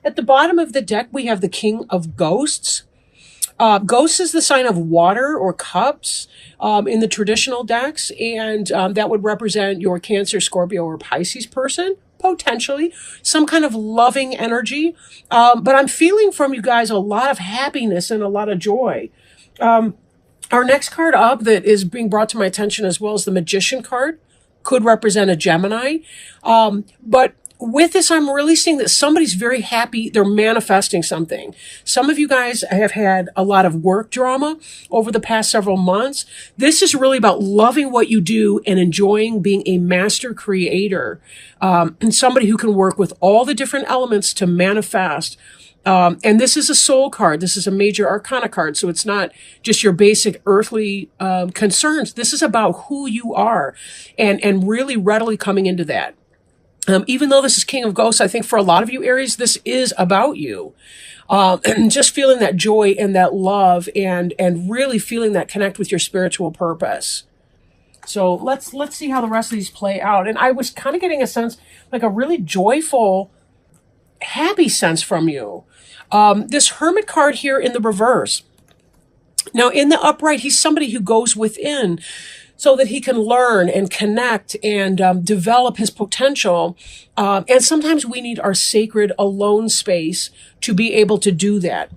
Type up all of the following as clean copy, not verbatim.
At the bottom of the deck, we have the King of Ghosts. Ghosts is the sign of water or cups in the traditional decks, and that would represent your Cancer, Scorpio, or Pisces person, potentially. Some kind of loving energy. But I'm feeling from you guys a lot of happiness and a lot of joy. Our next card up that is being brought to my attention as well as the Magician card could represent a Gemini. But with this, I'm really seeing that somebody's very happy. They're manifesting something. Some of you guys have had a lot of work drama over the past several months. This is really about loving what you do and enjoying being a master creator, and somebody who can work with all the different elements to manifest. And this is a soul card. This is a major arcana card. So it's not just your basic earthly concerns. This is about who you are and really readily coming into that. Even though this is King of Ghosts, I think for a lot of you, Aries, this is about you. And just feeling that joy and that love and really feeling that connect with your spiritual purpose. So let's see how the rest of these play out. And I was kind of getting a sense, like a really joyful, happy sense from you. This Hermit card here in the reverse. Now, in the upright, he's somebody who goes within so that he can learn and connect and develop his potential. And sometimes we need our sacred alone space to be able to do that,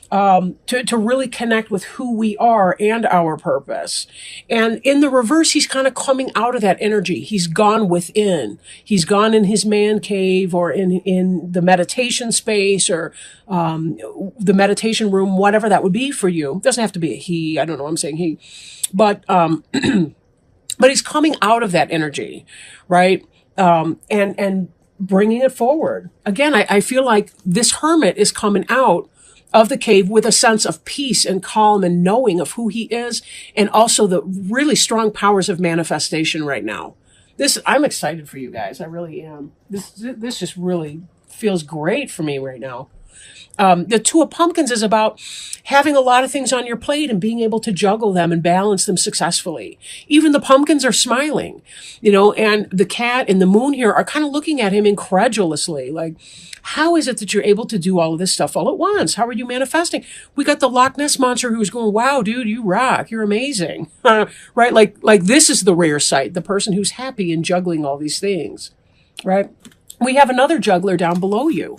to really connect with who we are and our purpose. And in the reverse, he's kind of coming out of that energy. He's gone within. He's gone in his man cave or in the meditation space or the meditation room, whatever that would be for you. It doesn't have to be a he. I don't know. I'm saying he. But but he's coming out of that energy, right? And bringing it forward. Again, I feel like this hermit is coming out of the cave with a sense of peace and calm and knowing of who he is, and also the really strong powers of manifestation right now. I'm excited for you guys. I really am. This just really feels great for me right now. The Two of Pumpkins is about having a lot of things on your plate and being able to juggle them and balance them successfully. Even the pumpkins are smiling, and the cat and the moon here are kind of looking at him incredulously. Like, how is it that you're able to do all of this stuff all at once? How are you manifesting? We got the Loch Ness Monster who's going, wow, dude, you rock. You're amazing. Right? Like this is the rare sight, the person who's happy and juggling all these things, right? We have another juggler down below you.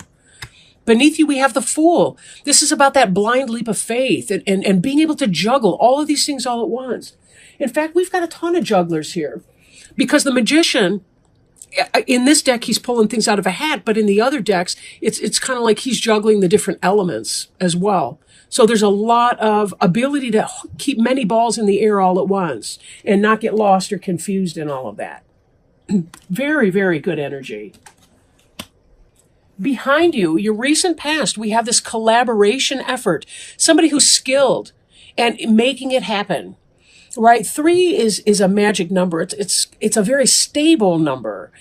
Beneath you, we have the Fool. This is about that blind leap of faith and being able to juggle all of these things all at once. In fact, we've got a ton of jugglers here because the Magician, in this deck, he's pulling things out of a hat, but in the other decks, it's kind of like he's juggling the different elements as well. So there's a lot of ability to keep many balls in the air all at once and not get lost or confused in all of that. Very, very good energy. Behind you, your recent past, we have this collaboration effort, somebody who's skilled and making it happen, right? 3 is a magic number. It's a very stable number.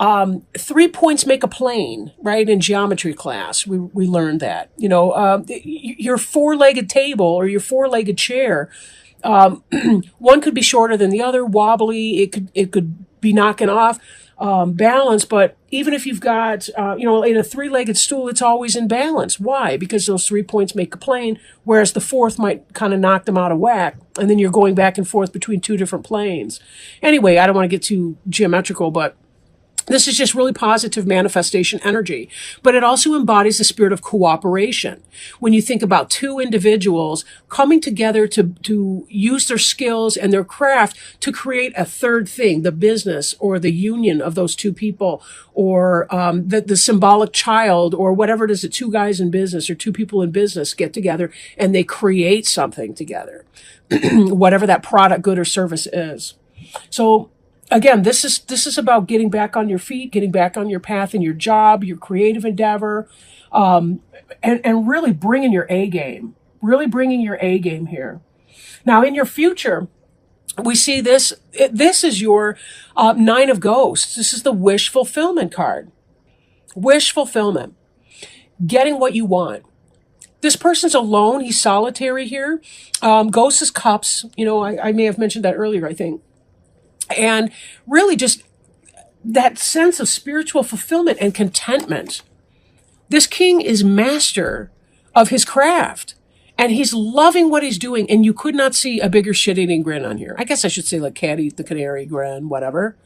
3 points make a plane, right? In geometry class, we learned that. Your 4-legged table or your 4-legged chair, one could be shorter than the other, wobbly. It could be knocking off. Balance, but even if you've got, in a 3-legged stool, it's always in balance. Why? Because those 3 points make a plane, whereas the 4th might kind of knock them out of whack, and then you're going back and forth between 2 different planes. Anyway, I don't want to get too geometrical, but this is just really positive manifestation energy, but it also embodies the spirit of cooperation. When you think about 2 individuals coming together to use their skills and their craft to create a third thing, the business or the union of those 2 people, or the symbolic child, or whatever it is that 2 guys in business or 2 people in business get together and they create something together, whatever that product, good, or service is. So, again, this is about getting back on your feet, getting back on your path in your job, your creative endeavor, and really bringing your A game. Really bringing your A game here. Now, in your future, we see this. This is your 9 of Ghosts. This is the wish fulfillment card. Wish fulfillment. Getting what you want. This person's alone. He's solitary here. Ghost is cups. I may have mentioned that earlier, I think. And really just that sense of spiritual fulfillment and contentment, This king is master of his craft. And he's loving what he's doing. And you could not see a bigger shit-eating grin on here. I guess I should say like cat eat the canary grin, whatever.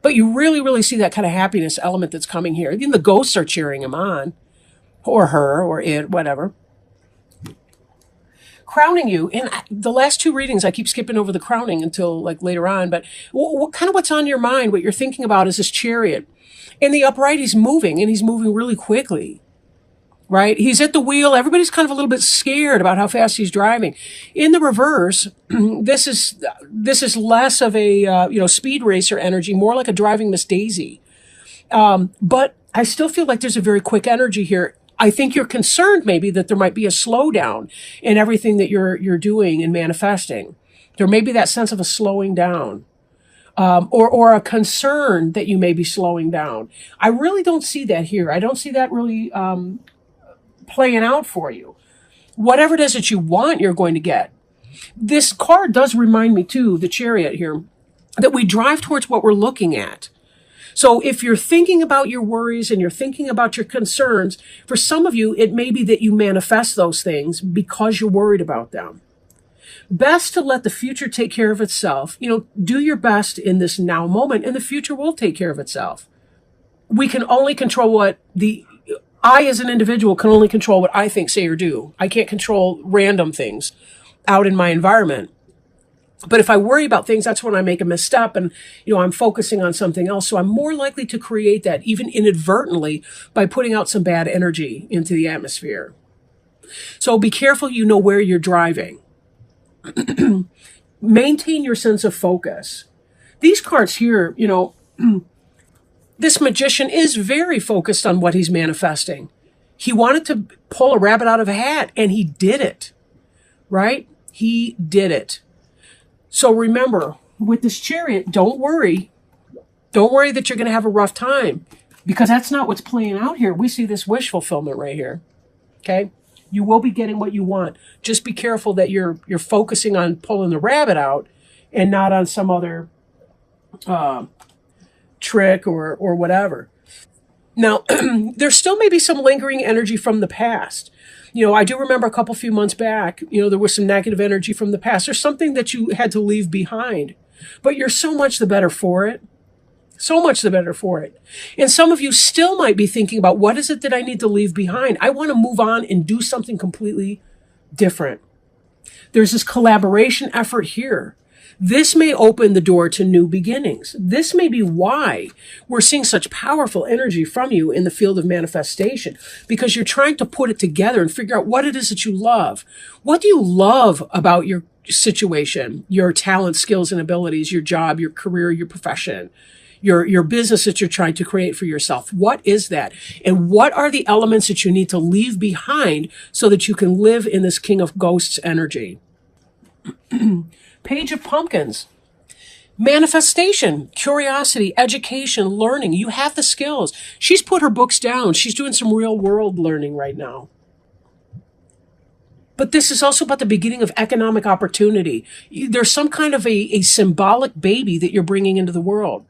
But you really, really see that kind of happiness element that's coming here. Even the ghosts are cheering him on. Or her, or it, whatever. Crowning you. In the last two readings, I keep skipping over the crowning until like later on. But what's on your mind, what you're thinking about is this chariot. In the upright, he's moving, and he's moving really quickly. Right? He's at the wheel. Everybody's kind of a little bit scared about how fast he's driving. In the reverse, this is less of a, speed racer energy, more like a driving Miss Daisy. But I still feel like there's a very quick energy here. I think you're concerned maybe that there might be a slowdown in everything that you're doing and manifesting. There may be that sense of a slowing down. Or a concern that you may be slowing down. I really don't see that here. I don't see that really, playing out for you. Whatever it is that you want, you're going to get. This card does remind me too, the chariot here, that we drive towards what we're looking at. So if you're thinking about your worries and you're thinking about your concerns, for some of you, it may be that you manifest those things because you're worried about them. Best to let the future take care of itself. Do your best in this now moment, and the future will take care of itself. We can only control I, as an individual, can only control what I think, say, or do. I can't control random things out in my environment. But if I worry about things, that's when I make a misstep and, I'm focusing on something else. So I'm more likely to create that, even inadvertently, by putting out some bad energy into the atmosphere. So be careful you know where you're driving. Maintain your sense of focus. These cards here, this magician is very focused on what he's manifesting. He wanted to pull a rabbit out of a hat, and he did it, right? He did it. So remember, with this chariot, don't worry. Don't worry that you're going to have a rough time, because that's not what's playing out here. We see this wish fulfillment right here, okay? You will be getting what you want. Just be careful that you're focusing on pulling the rabbit out and not on some other trick or whatever. Now, there still may be some lingering energy from the past. I do remember a few months back, there was some negative energy from the past. There's something that you had to leave behind, but you're so much the better for it. So much the better for it. And some of you still might be thinking about, what is it that I need to leave behind? I want to move on and do something completely different. There's this collaboration effort here. This may open the door to new beginnings. This may be why we're seeing such powerful energy from you in the field of manifestation, because you're trying to put it together and figure out what it is that you love. What do you love about your situation, your talents, skills, and abilities, your job, your career, your profession, your business that you're trying to create for yourself? What is that? And what are the elements that you need to leave behind so that you can live in this King of Ghosts energy? Page of Pumpkins. Manifestation, curiosity, education, learning. You have the skills. She's put her books down. She's doing some real world learning right now. But this is also about the beginning of economic opportunity. There's some kind of a symbolic baby that you're bringing into the world.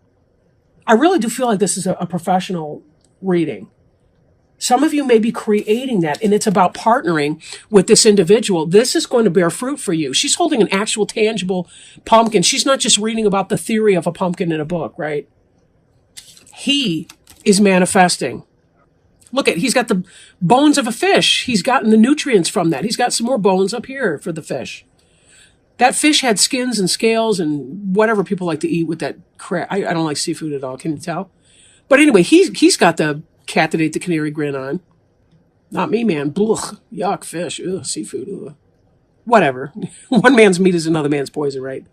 I really do feel like this is a professional reading. Some of you may be creating that, and it's about partnering with this individual. This is going to bear fruit for you. She's holding an actual tangible pumpkin. She's not just reading about the theory of a pumpkin in a book, right? He is manifesting. Look he's got the bones of a fish. He's gotten the nutrients from that. He's got some more bones up here for the fish. That fish had skins and scales and whatever people like to eat with that crap. I don't like seafood at all. Can you tell? But anyway, he's got the cat that ate the canary grin on. Not me, man. Blech, yuck, fish, ugh, seafood, ugh. Whatever. One man's meat is another man's poison, right?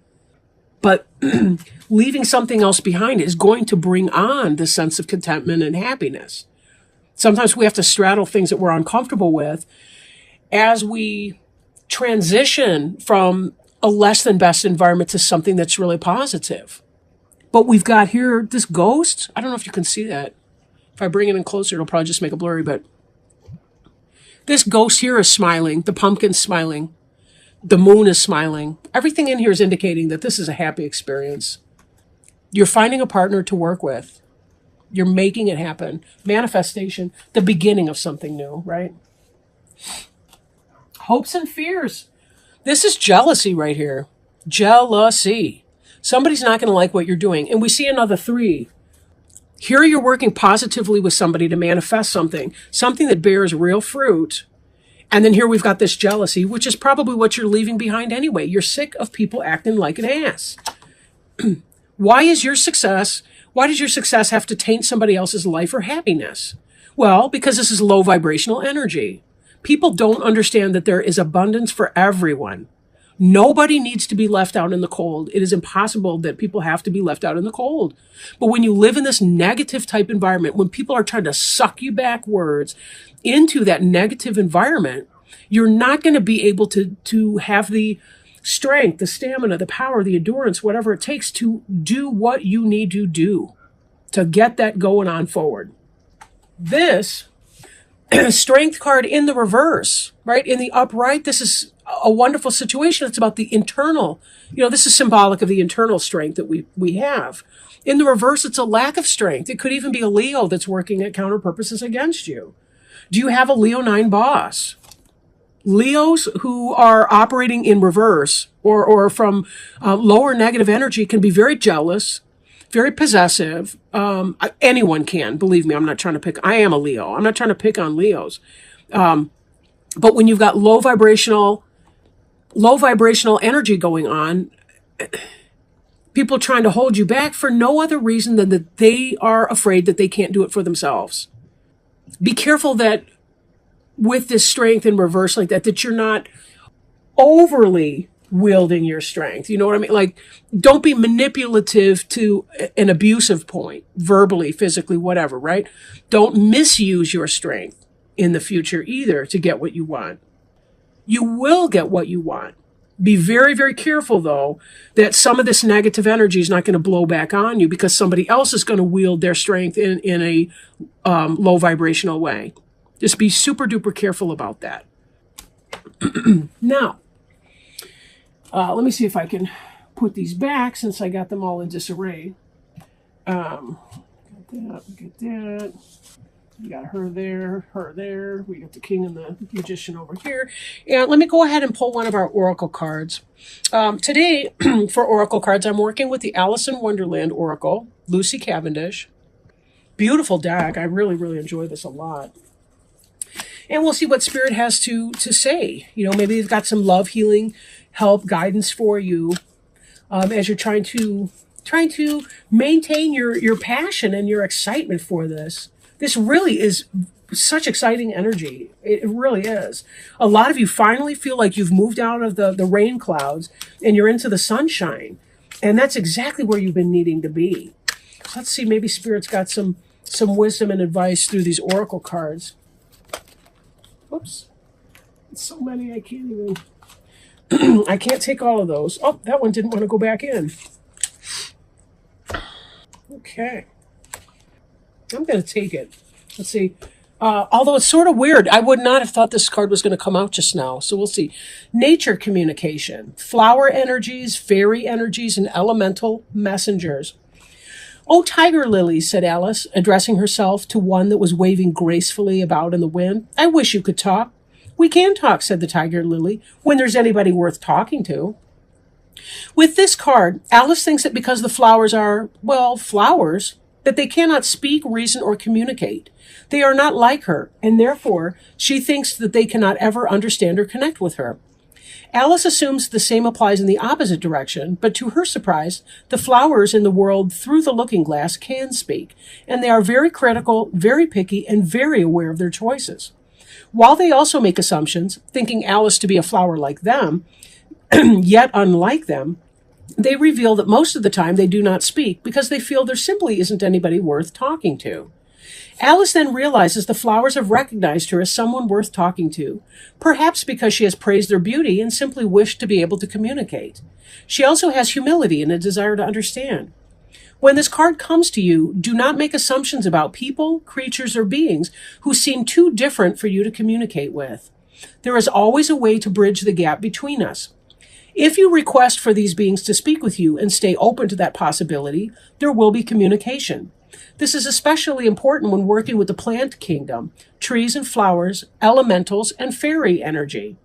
But leaving something else behind is going to bring on the sense of contentment and happiness. Sometimes we have to straddle things that we're uncomfortable with as we transition from a less than best environment to something that's really positive. But we've got here this ghost. I don't know if you can see that. If I bring it in closer, it'll probably just make it blurry, but this ghost here is smiling. The pumpkin's smiling. The moon is smiling. Everything in here is indicating that this is a happy experience. You're finding a partner to work with. You're making it happen. Manifestation, the beginning of something new, right? Hopes and fears. This is jealousy right here. Jealousy. Somebody's not going to like what you're doing. And we see another 3. Here you're working positively with somebody to manifest something that bears real fruit. And then here we've got this jealousy, which is probably what you're leaving behind anyway. You're sick of people acting like an ass. Why does your success have to taint somebody else's life or happiness? Well, because this is low vibrational energy. People don't understand that there is abundance for everyone. Nobody needs to be left out in the cold. It is impossible that people have to be left out in the cold. But when you live in this negative type environment, when people are trying to suck you backwards into that negative environment, you're not going to be able to have the strength, the stamina, the power, the endurance, whatever it takes to do what you need to do to get that going on forward. This strength card in the reverse, right? In the upright, this is a wonderful situation. It's about the internal, this is symbolic of the internal strength that we have. In the reverse, it's a lack of strength. It could even be a Leo that's working at counter purposes against you. Do you have a Leo 9 boss? Leos who are operating in reverse or from lower negative energy can be very jealous, very possessive. Anyone can, believe me. I'm not trying to pick. I am a Leo. I'm not trying to pick on Leos. But when you've got low vibrational energy going on, people trying to hold you back for no other reason than that they are afraid that they can't do it for themselves. Be careful that with this strength in reverse like that you're not overly wielding your strength. You know what I mean? Like, don't be manipulative to an abusive point, verbally, physically, whatever, right? Don't misuse your strength in the future either to get what you want. You will get what you want. Be very, very careful, though, that some of this negative energy is not going to blow back on you because somebody else is going to wield their strength in a low vibrational way. Just be super duper careful about that. Now, let me see if I can put these back since I got them all in disarray. Get that. We got her there. We got the king and the magician over here. And let me go ahead and pull one of our oracle cards. Today, for oracle cards, I'm working with the Alice in Wonderland Oracle, Lucy Cavendish. Beautiful deck. I really, really enjoy this a lot. And we'll see what Spirit has to say. Maybe they've got some love, healing, help, guidance for you as you're trying to maintain your passion and your excitement for this. This really is such exciting energy. It really is. A lot of you finally feel like you've moved out of the rain clouds and you're into the sunshine. And that's exactly where you've been needing to be. So let's see, maybe Spirit's got some wisdom and advice through these oracle cards. Oops. So many I can't even... I can't take all of those. Oh, that one didn't want to go back in. Okay. I'm going to take it. Let's see. Although it's sort of weird, I would not have thought this card was going to come out just now. So we'll see. Nature communication, flower energies, fairy energies, and elemental messengers. "Oh, tiger lilies," said Alice, addressing herself to one that was waving gracefully about in the wind. "I wish you could talk." "We can talk," said the tiger lily, "when there's anybody worth talking to." With this card, Alice thinks that because the flowers are, well, flowers, that they cannot speak, reason, or communicate. They are not like her, and therefore she thinks that they cannot ever understand or connect with her. Alice assumes the same applies in the opposite direction, but to her surprise, the flowers in the world through the looking glass can speak, and they are very critical, very picky, and very aware of their choices. While they also make assumptions, thinking Alice to be a flower like them, yet unlike them, they reveal that most of the time they do not speak because they feel there simply isn't anybody worth talking to. Alice then realizes the flowers have recognized her as someone worth talking to, perhaps because she has praised their beauty and simply wished to be able to communicate. She also has humility and a desire to understand. When this card comes to you, do not make assumptions about people, creatures, or beings who seem too different for you to communicate with. There is always a way to bridge the gap between us. If you request for these beings to speak with you and stay open to that possibility, there will be communication. This is especially important when working with the plant kingdom, trees and flowers, elementals, and fairy energy.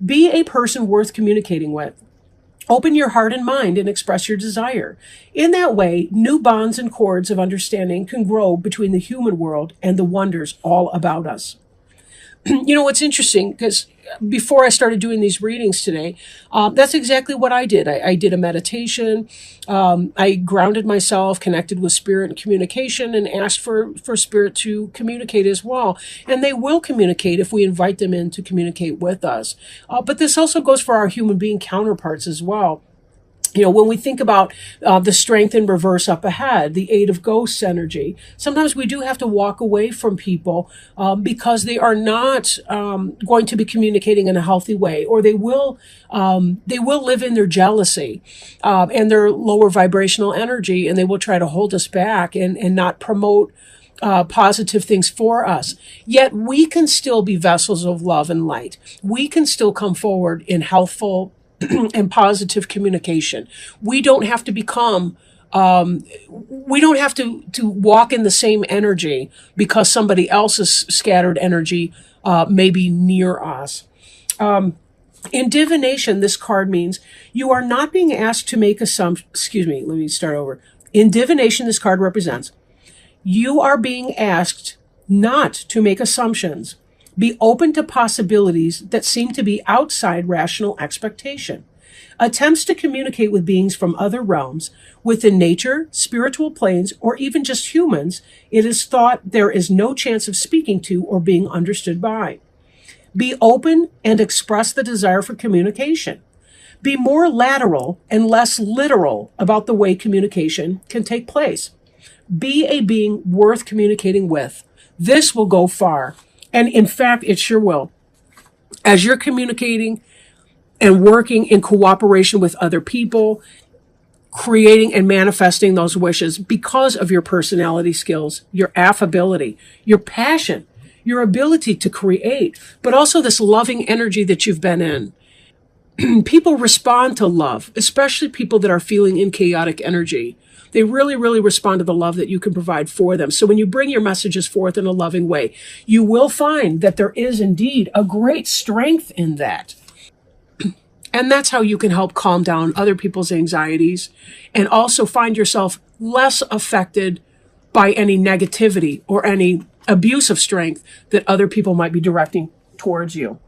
Be a person worth communicating with. Open your heart and mind and express your desire. In that way, new bonds and cords of understanding can grow between the human world and the wonders all about us. You know, what's interesting, because before I started doing these readings today, that's exactly what I did. I did a meditation. I grounded myself, connected with spirit and communication, and asked for spirit to communicate as well. And they will communicate if we invite them in to communicate with us. But this also goes for our human being counterparts as well. You know, when we think about the strength in reverse up ahead, the Eight of Ghosts energy, sometimes we do have to walk away from people because they are not going to be communicating in a healthy way, or they will live in their jealousy and their lower vibrational energy, and they will try to hold us back and not promote positive things for us. Yet we can still be vessels of love and light. We can still come forward in healthful and positive communication. We don't have to become, we don't have to walk in the same energy because somebody else's scattered energy may be near us. In divination, this card means you are not being asked to make assumptions. Excuse me, let me start over. In divination, this card represents you are being asked not to make assumptions. Be open to possibilities that seem to be outside rational expectation. Attempts to communicate with beings from other realms, within nature, spiritual planes, or even just humans, it is thought there is no chance of speaking to or being understood by. Be open and express the desire for communication. Be more lateral and less literal about the way communication can take place. Be a being worth communicating with. This will go far. And in fact, it sure will. As you're communicating and working in cooperation with other people, creating and manifesting those wishes because of your personality skills, your affability, your passion, your ability to create, but also this loving energy that you've been in. People respond to love, especially people that are feeling in chaotic energy. They really, really respond to the love that you can provide for them. So when you bring your messages forth in a loving way, you will find that there is indeed a great strength in that. And that's how you can help calm down other people's anxieties and also find yourself less affected by any negativity or any abuse of strength that other people might be directing towards you.